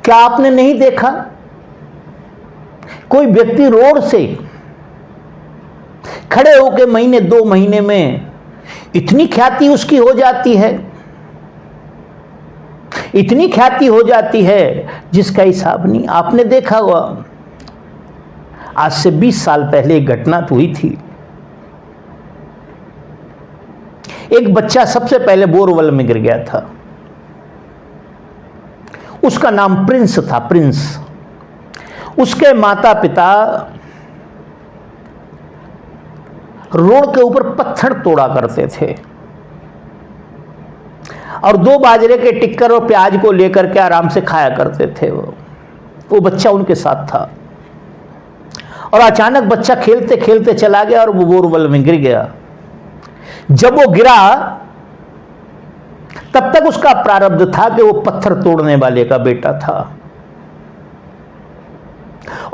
क्या आपने नहीं देखा कोई व्यक्ति रोड से खड़े होकर महीने 2 महीने में इतनी ख्याति उसकी हो जाती है, इतनी ख्याति हो जाती है जिसका हिसाब नहीं। आपने देखा हुआ, आज से 20 साल पहले एक घटना तो हुई थी। एक बच्चा सबसे पहले बोरवेल में गिर गया था। उसका नाम प्रिंस था, प्रिंस। उसके माता पिता रोड के ऊपर पत्थर तोड़ा करते थे और 2 बाजरे के टिक्कर और प्याज को लेकर के आराम से खाया करते थे। वो बच्चा उनके साथ था और अचानक बच्चा खेलते खेलते चला गया और वो बोरवेल में गिर गया। जब वो गिरा तब तक उसका प्रारब्ध था कि वो पत्थर तोड़ने वाले का बेटा था,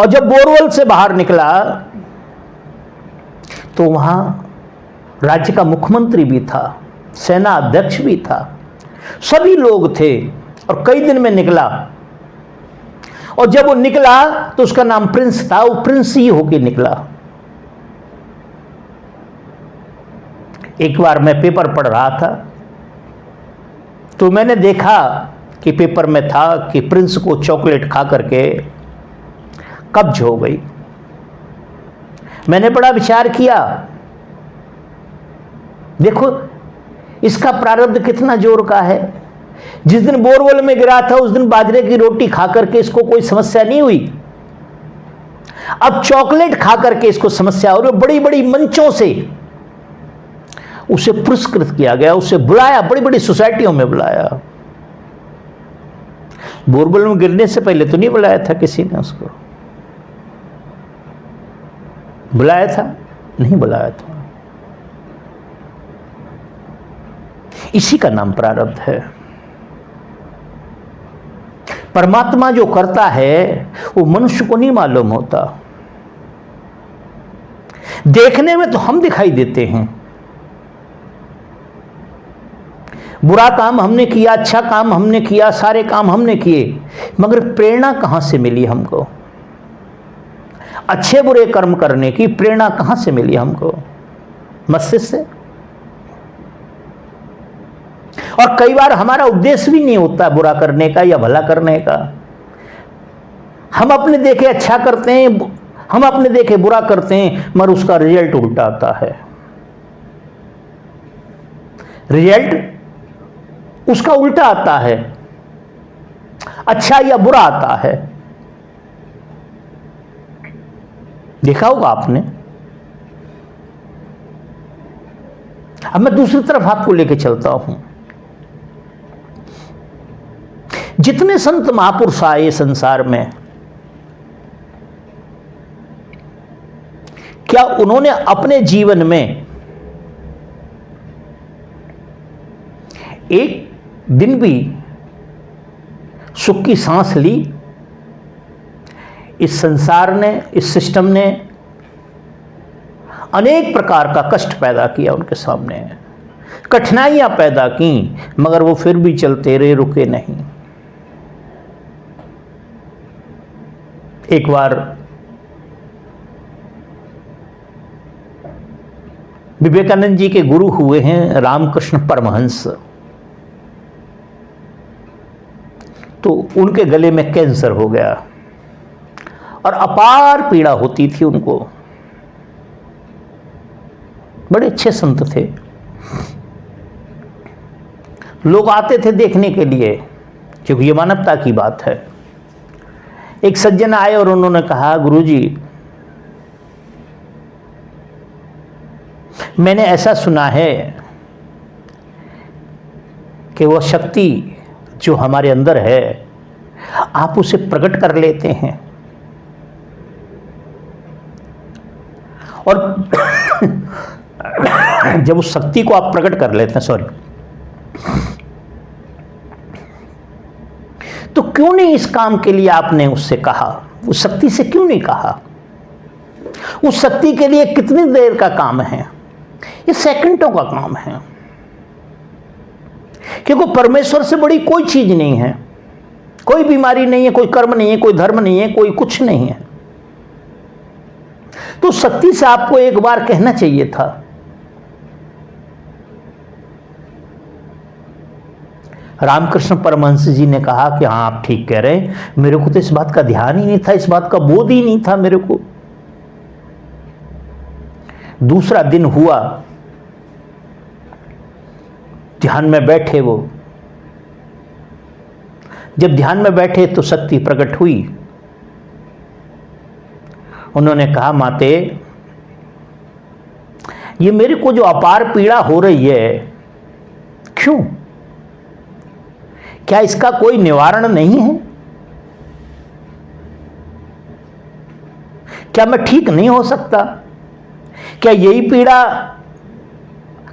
और जब बोरवेल से बाहर निकला तो वहां राज्य का मुख्यमंत्री भी था, सेना अध्यक्ष भी था, सभी लोग थे और कई दिन में निकला। और जब वो निकला तो उसका नाम प्रिंस था, वो प्रिंस ही होके निकला। एक बार मैं पेपर पढ़ रहा था तो मैंने देखा कि पेपर में था कि प्रिंस को चॉकलेट खा करके कब्ज हो गई। मैंने बड़ा विचार किया, देखो इसका प्रारब्ध कितना जोर का है। जिस दिन बोरवेल में गिरा था उस दिन बाजरे की रोटी खा करके इसको कोई समस्या नहीं हुई, अब चॉकलेट खा करके इसको समस्या और बड़ी बड़ी मंचों से उसे पुरस्कृत किया गया, उसे बुलाया, बड़ी बड़ी सोसाइटियों में बुलाया। बोरवेल में गिरने से पहले तो नहीं बुलाया था किसी ने, उसको बुलाया था? नहीं बुलाया था। इसी का नाम प्रारब्ध है। परमात्मा जो करता है वो मनुष्य को नहीं मालूम होता। देखने में तो हम दिखाई देते हैं, बुरा काम हमने किया, अच्छा काम हमने किया, सारे काम हमने किए, मगर प्रेरणा कहां से मिली हमको? अच्छे बुरे कर्म करने की प्रेरणा कहां से मिली हमको? मस्तिष्क से। और कई बार हमारा उद्देश्य भी नहीं होता बुरा करने का या भला करने का। हम अपने देखे अच्छा करते हैं, हम अपने देखे बुरा करते हैं, मगर उसका रिजल्ट उल्टा आता है। रिजल्ट उसका उल्टा आता है, अच्छा या बुरा आता है। देखा होगा आपने। अब मैं दूसरी तरफ आपको लेके चलता हूं। जितने संत महापुरुष आए संसार में, क्या उन्होंने अपने जीवन में एक दिन भी सुख की सांस ली? इस संसार ने, इस सिस्टम ने अनेक प्रकार का कष्ट पैदा किया उनके सामने, कठिनाइयां पैदा की, मगर वो फिर भी चलते रहे, रुके नहीं। एक बार विवेकानंद जी के गुरु हुए हैं रामकृष्ण परमहंस, तो उनके गले में कैंसर हो गया और अपार पीड़ा होती थी उनको। बड़े अच्छे संत थे, लोग आते थे देखने के लिए, क्योंकि ये मानवता की बात है। एक सज्जन आए और उन्होंने कहा, गुरुजी मैंने ऐसा सुना है कि वह शक्ति जो हमारे अंदर है आप उसे प्रकट कर लेते हैं, और जब उस शक्ति को आप प्रकट कर लेते हैं, तो क्यों नहीं इस काम के लिए आपने उससे कहा? उस शक्ति से क्यों नहीं कहा? उस शक्ति के लिए कितनी देर का काम है? ये सेकंडों का काम है, क्योंकि परमेश्वर से बड़ी कोई चीज नहीं है। कोई बीमारी नहीं है, कोई कर्म नहीं है, कोई धर्म नहीं है, कोई कुछ नहीं है। तो शक्ति से आपको एक बार कहना चाहिए था। रामकृष्ण परमहंस जी ने कहा कि हाँ आप ठीक कह रहे हैं, मेरे को तो इस बात का ध्यान ही नहीं था, इस बात का बोध ही नहीं था मेरे को। दूसरा दिन हुआ, ध्यान में बैठे वो। जब ध्यान में बैठे तो शक्ति प्रकट हुई। उन्होंने कहा माते, ये मेरे को जो अपार पीड़ा हो रही है, क्यों? क्या इसका कोई निवारण नहीं है? क्या मैं ठीक नहीं हो सकता? क्या यही पीड़ा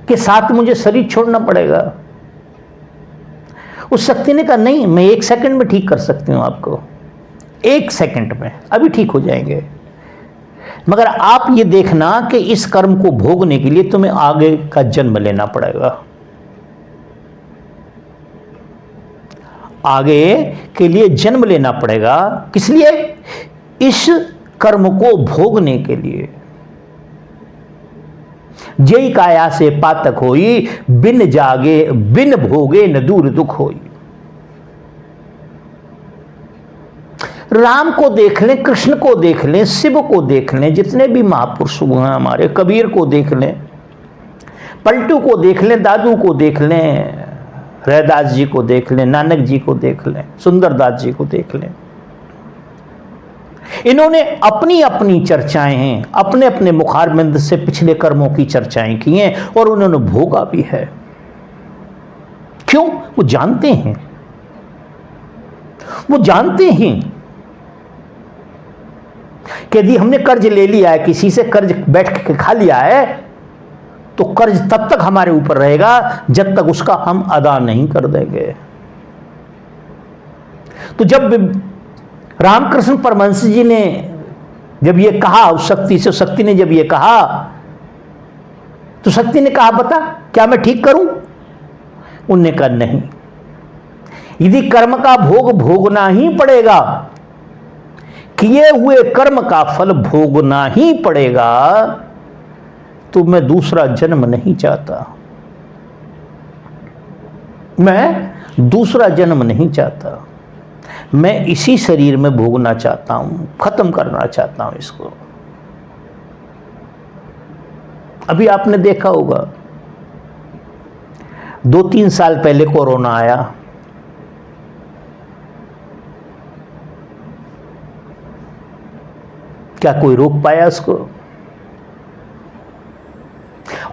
के साथ मुझे शरीर छोड़ना पड़ेगा? उस शक्ति ने कहा नहीं, मैं 1 सेकंड में ठीक कर सकती हूं आपको, 1 सेकंड में अभी ठीक हो जाएंगे। मगर आप ये देखना कि इस कर्म को भोगने के लिए तुम्हें आगे का जन्म लेना पड़ेगा। आगे के लिए जन्म लेना पड़ेगा। किस लिए? इस कर्म को भोगने के लिए। जय काया से पातक होई, बिन जागे बिन भोगे न दूर दुख होई। राम को देख लें, कृष्ण को देख लें, शिव को देख लें, जितने भी महापुरुष हुए हैं हमारे, कबीर को देख लें, पलटू को देख लें, दादू को देख लें, रैदास जी को देख लें, नानक जी को देख लें, सुंदरदास जी को देख लें। इन्होंने अपनी अपनी चर्चाएं हैं, अपने अपने मुखारबिंद से पिछले कर्मों की चर्चाएं की हैं और उन्होंने भोगा भी है। क्यों? वो जानते हैं, वो जानते हैं कि यदि हमने कर्ज ले लिया है, किसी से कर्ज बैठ के खा लिया है, तो कर्ज तब तक हमारे ऊपर रहेगा जब तक उसका हम अदा नहीं कर देंगे। तो जब रामकृष्ण परमहंस जी ने जब ये कहा उस शक्ति से, शक्ति ने जब ये कहा तो शक्ति ने कहा बता क्या मैं ठीक करूं? उनने कहा नहीं, यदि कर्म का भोग भोगना ही पड़ेगा, किए हुए कर्म का फल भोगना ही पड़ेगा, तो मैं दूसरा जन्म नहीं चाहता, मैं दूसरा जन्म नहीं चाहता, मैं इसी शरीर में भोगना चाहता हूं, खत्म करना चाहता हूं इसको। अभी आपने देखा होगा 2-3 साल पहले कोरोना आया, क्या कोई रोक पाया उसको?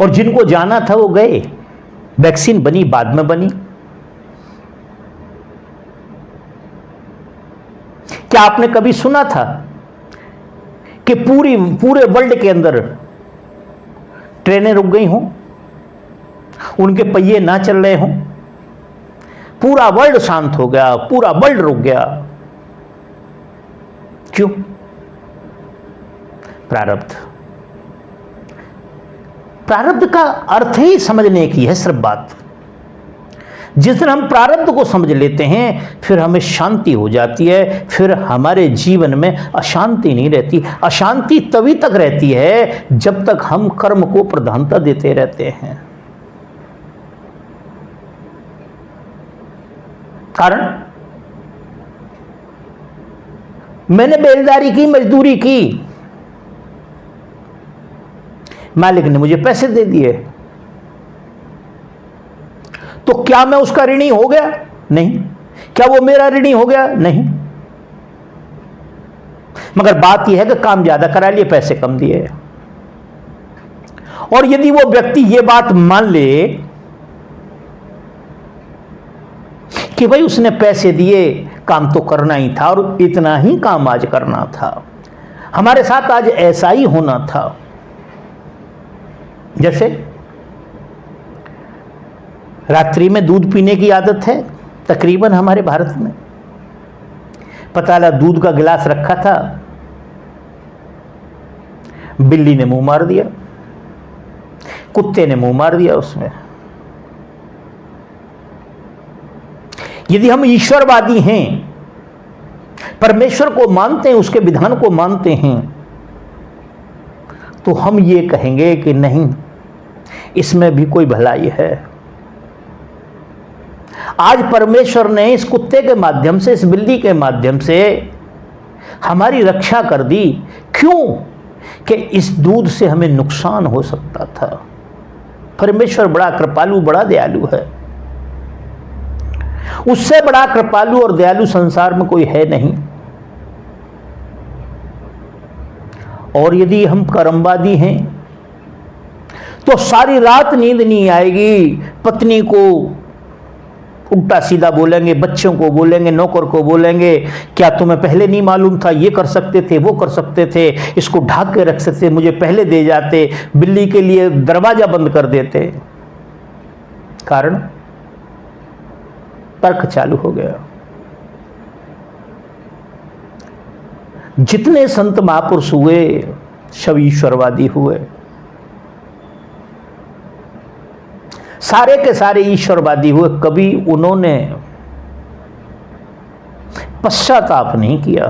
और जिनको जाना था वो गए, वैक्सीन बनी बाद में बनी। क्या आपने कभी सुना था कि पूरे वर्ल्ड के अंदर ट्रेनें रुक गई हों, उनके पहिए ना चल रहे हों, पूरा वर्ल्ड शांत हो गया, पूरा वर्ल्ड रुक गया? क्यों? प्रारब्ध। प्रारब्ध का अर्थ ही समझने की है सिर्फ बात। जिस दिन हम प्रारब्ध को समझ लेते हैं फिर हमें शांति हो जाती है, फिर हमारे जीवन में अशांति नहीं रहती। अशांति तभी तक रहती है जब तक हम कर्म को प्रधानता देते रहते हैं। कारण मैंने बेलदारी की, मजदूरी की, मालिक ने मुझे पैसे दे दिए, तो क्या मैं उसका ऋणी हो गया? नहीं। क्या वो मेरा ऋणी हो गया? नहीं। मगर बात यह है कि काम ज्यादा करा लिए, पैसे कम दिए। और यदि वो व्यक्ति ये बात मान ले कि भाई उसने पैसे दिए, काम तो करना ही था और इतना ही काम आज करना था, हमारे साथ आज ऐसा ही होना था। जैसे रात्रि में दूध पीने की आदत है तकरीबन हमारे भारत में। पता लगा दूध का गिलास रखा था, बिल्ली ने मुंह मार दिया, कुत्ते ने मुंह मार दिया उसमें। यदि हम ईश्वरवादी हैं परमेश्वर को मानते हैं, उसके विधान को मानते हैं, तो हम ये कहेंगे कि नहीं, इसमें भी कोई भलाई है। आज परमेश्वर ने इस कुत्ते के माध्यम से, इस बिल्ली के माध्यम से हमारी रक्षा कर दी। क्यों? कि इस दूध से हमें नुकसान हो सकता था। परमेश्वर बड़ा कृपालु, बड़ा दयालु है। उससे बड़ा कृपालु और दयालु संसार में कोई है नहीं। और यदि हम कर्मवादी हैं तो सारी रात नींद नहीं आएगी। पत्नी को उल्टा सीधा बोलेंगे, बच्चों को बोलेंगे, नौकर को बोलेंगे, क्या तुम्हें पहले नहीं मालूम था, ये कर सकते थे, वो कर सकते थे, इसको ढक के रख सकते, मुझे पहले दे जाते, बिल्ली के लिए दरवाजा बंद कर देते। कारण तर्क चालू हो गया। जितने संत महापुरुष हुए सब ईश्वरवादी हुए, सारे के सारे ईश्वरवादी हुए। कभी उन्होंने पश्चाताप नहीं किया।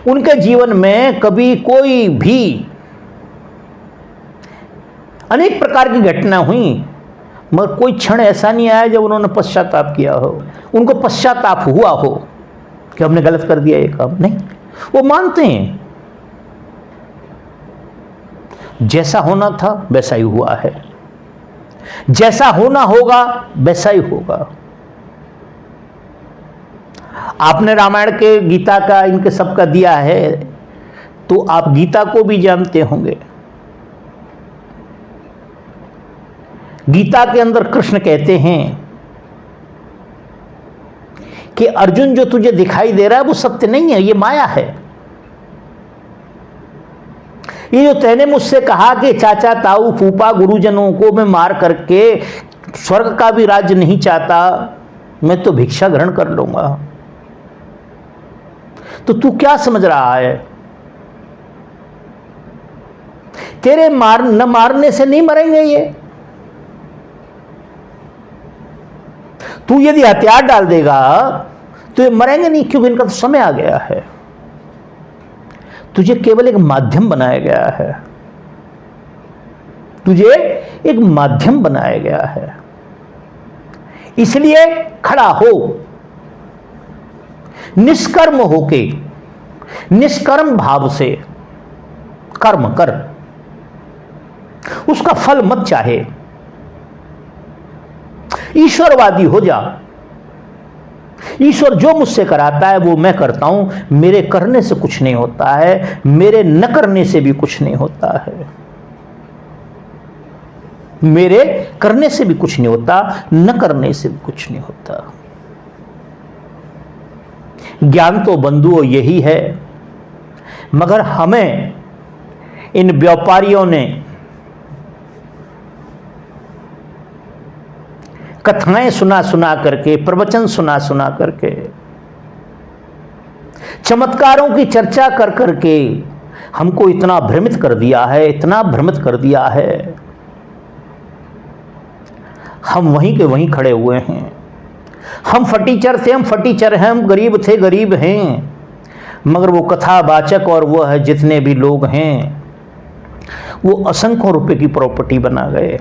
उनके जीवन में कभी कोई भी अनेक प्रकार की घटना हुई, मगर कोई क्षण ऐसा नहीं आया जब उन्होंने पश्चाताप किया हो, उनको पश्चाताप हुआ हो कि हमने गलत कर दिया ये काम। नहीं, वो मानते हैं जैसा होना था वैसा ही हुआ है, जैसा होना होगा वैसा ही होगा। आपने रामायण के, गीता का, इनके सबका दिया है, तो आप गीता को भी जानते होंगे। गीता के अंदर कृष्ण कहते हैं कि अर्जुन, जो तुझे दिखाई दे रहा है वो सत्य नहीं है, ये माया है। ये जो तैने मुझसे कहा कि चाचा, ताऊ, फूफा, गुरुजनों को मैं मार करके स्वर्ग का भी राज्य नहीं चाहता, मैं तो भिक्षा ग्रहण कर लूंगा, तो तू क्या समझ रहा है? तेरे न मारने से नहीं मरेंगे ये। तू यदि हथियार डाल देगा तो ये मरेंगे नहीं, क्योंकि इनका तो समय आ गया है। तुझे केवल एक माध्यम बनाया गया है, तुझे एक माध्यम बनाया गया है। इसलिए खड़ा हो, निष्कर्म होके, निष्कर्म भाव से कर्म कर, उसका फल मत चाहे, ईश्वरवादी हो जा। ईश्वर जो मुझसे कराता है वो मैं करता हूं, मेरे करने से कुछ नहीं होता है, मेरे न करने से भी कुछ नहीं होता है, मेरे करने से भी कुछ नहीं होता, न करने से भी कुछ नहीं होता। ज्ञान तो बंधुओं यही है, मगर हमें इन व्यापारियों ने कथाएं सुना सुना करके, प्रवचन सुना सुना करके, चमत्कारों की चर्चा कर करके हमको इतना भ्रमित कर दिया है, इतना भ्रमित कर दिया है। हम वहीं के वहीं खड़े हुए हैं। हम फटीचर थे, हम फटीचर हैं, हम गरीब थे, गरीब हैं, मगर वो कथावाचक और वो है जितने भी लोग हैं, वो असंख्यों रुपए की प्रॉपर्टी बना गए,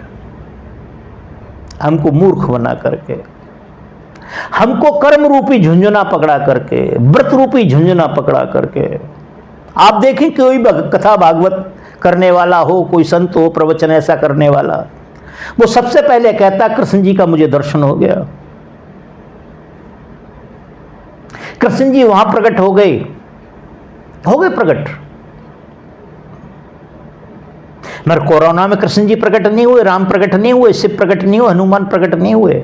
हमको मूर्ख बना करके, हमको कर्म रूपी झुंझुना पकड़ा करके, व्रत रूपी झुंझुना पकड़ा करके। आप देखें कोई कथा भागवत करने वाला हो, कोई संत हो, प्रवचन ऐसा करने वाला, वो सबसे पहले कहता कृष्ण जी का मुझे दर्शन हो गया, कृष्ण जी वहां प्रकट हो गए प्रकट। मगर कोरोना में कृष्ण जी प्रकट नहीं हुए, राम प्रकट नहीं हुए, शिव प्रकट नहीं हुए, हनुमान प्रकट नहीं हुए।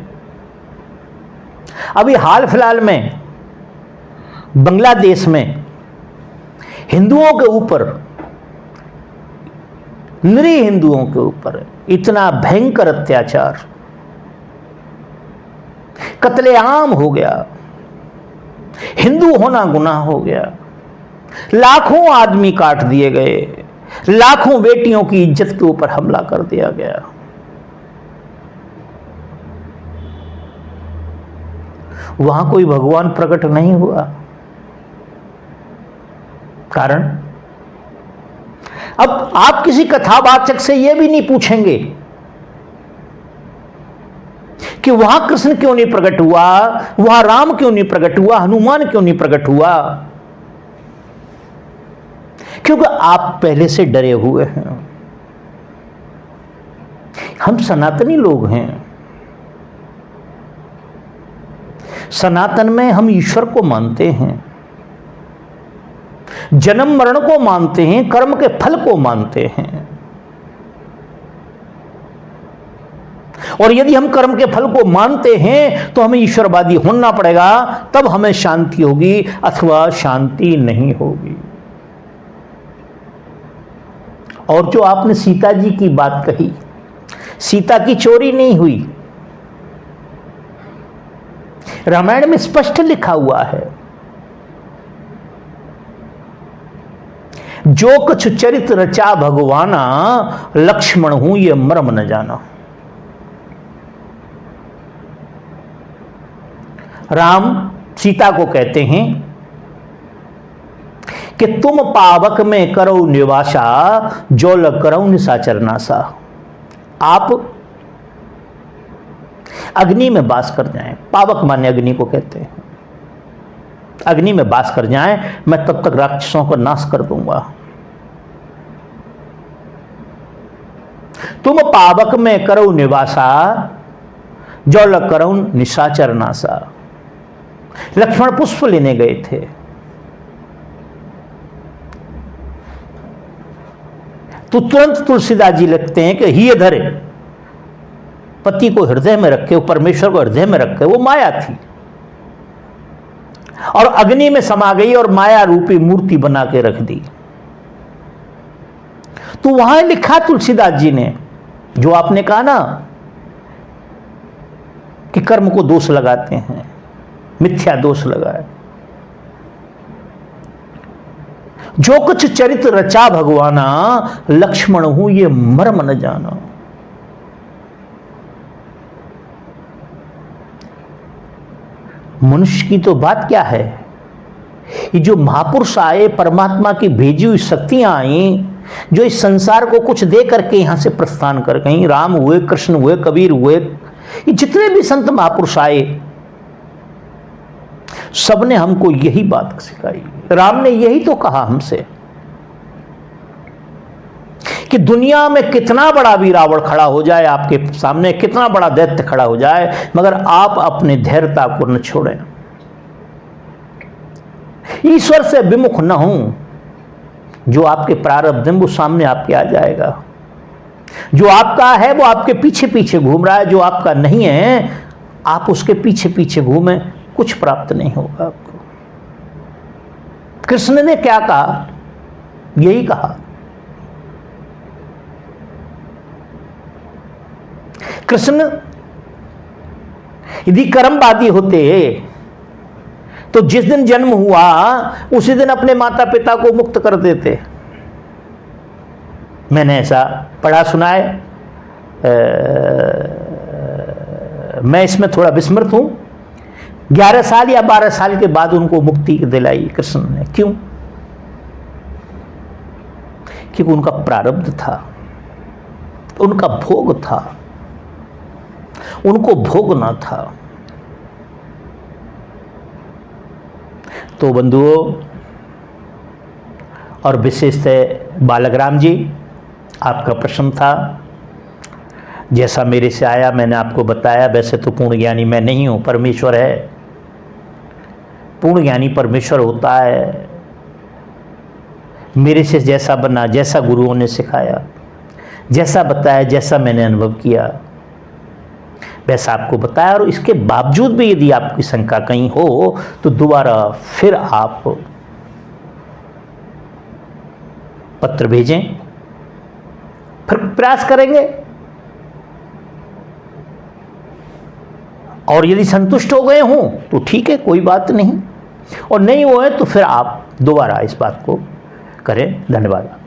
अभी हाल फिलहाल में बांग्लादेश में हिंदुओं के ऊपर, निरीह हिंदुओं के ऊपर इतना भयंकर अत्याचार, कत्लेआम हो गया, हिंदू होना गुनाह हो गया, लाखों आदमी काट दिए गए, लाखों बेटियों की इज्जत के ऊपर हमला कर दिया गया। वहां कोई भगवान प्रकट नहीं हुआ। कारण, अब आप किसी कथावाचक से यह भी नहीं पूछेंगे कि वहां कृष्ण क्यों नहीं प्रकट हुआ, वहां राम क्यों नहीं प्रकट हुआ, हनुमान क्यों नहीं प्रकट हुआ, क्योंकि आप पहले से डरे हुए हैं। हम सनातनी लोग हैं। सनातन में हम ईश्वर को मानते हैं, जन्म मरण को मानते हैं, कर्म के फल को मानते हैं। और यदि हम कर्म के फल को मानते हैं तो हमें ईश्वरवादी होना पड़ेगा, तब हमें शांति होगी, अथवा शांति नहीं होगी। और जो आपने सीता जी की बात कही, सीता की चोरी नहीं हुई। रामायण में स्पष्ट लिखा हुआ है, जो कुछ चरित रचा भगवाना, लक्ष्मण हूं ये मर्म न जाना। राम सीता को कहते हैं कि तुम पावक में करो निवासा, जो लग करो निशाचर नासा। आप अग्नि में वास कर जाएं, पावक माने अग्नि को कहते हैं, अग्नि में वास कर जाएं, मैं तब तक राक्षसों को नाश कर दूंगा। तुम पावक में करो निवासा, जो लग करो निशाचर नासा। लक्ष्मण पुष्प लेने गए थे, तो तुरंत तुलसीदास जी लिखते हैं कि ही धरे, पति को हृदय में रखे, परमेश्वर को हृदय में रखे, वो माया थी और अग्नि में समा गई और माया रूपी मूर्ति बना के रख दी। तो वहां लिखा तुलसीदास जी ने, जो आपने कहा ना कि कर्म को दोष लगाते हैं, मिथ्या दोष लगाए। जो कुछ चरित रचा भगवाना, लक्ष्मण हूं ये मर्म न जाना। मनुष्य की तो बात क्या है, ये जो महापुरुष आए, परमात्मा की भेजी हुई शक्तियां आई, जो इस संसार को कुछ दे करके यहां से प्रस्थान कर गई, राम हुए, कृष्ण हुए, कबीर हुए, ये जितने भी संत महापुरुष आए, सबने हमको यही बात सिखाई। राम ने यही तो कहा हमसे कि दुनिया में कितना बड़ा भी रावण खड़ा हो जाए आपके सामने, कितना बड़ा दैत्य खड़ा हो जाए, मगर आप अपने धैर्यता को न छोड़ें। ईश्वर से विमुख न हों। जो आपके प्रारब्ध हैं वो सामने आपके आ जाएगा। जो आपका है वो आपके पीछे पीछे घूम रहा है, जो आपका नहीं है आप उसके पीछे पीछे घूमें, कुछ प्राप्त नहीं होगा आपको। कृष्ण ने क्या कहा, यही कहा। कृष्ण यदि कर्मवादी होते तो जिस दिन जन्म हुआ उसी दिन अपने माता पिता को मुक्त कर देते। मैंने ऐसा पढ़ा सुना है, मैं इसमें थोड़ा विस्मृत हूं। 11 साल या 12 साल के बाद उनको मुक्ति दिलाई कृष्ण ने। क्यों? क्योंकि उनका प्रारब्ध था, उनका भोग था, उनको भोगना था। तो बंधुओं और विशेषतः बालकराम जी, आपका प्रश्न था, जैसा मेरे से आया मैंने आपको बताया। वैसे तो पूर्ण ज्ञानी मैं नहीं हूँ, परमेश्वर है। पूर्ण ज्ञानी परमेश्वर होता है। मेरे से जैसा बना, जैसा गुरुओं ने सिखाया, जैसा बताया, जैसा मैंने अनुभव किया, वैसा आपको बताया। और इसके बावजूद भी यदि आपकी शंका कहीं हो तो दोबारा फिर आप पत्र भेजें, फिर प्रयास करेंगे। और यदि संतुष्ट हो गए हों तो ठीक है, कोई बात नहीं, और नहीं हुए तो फिर आप दोबारा इस बात को करें। धन्यवाद।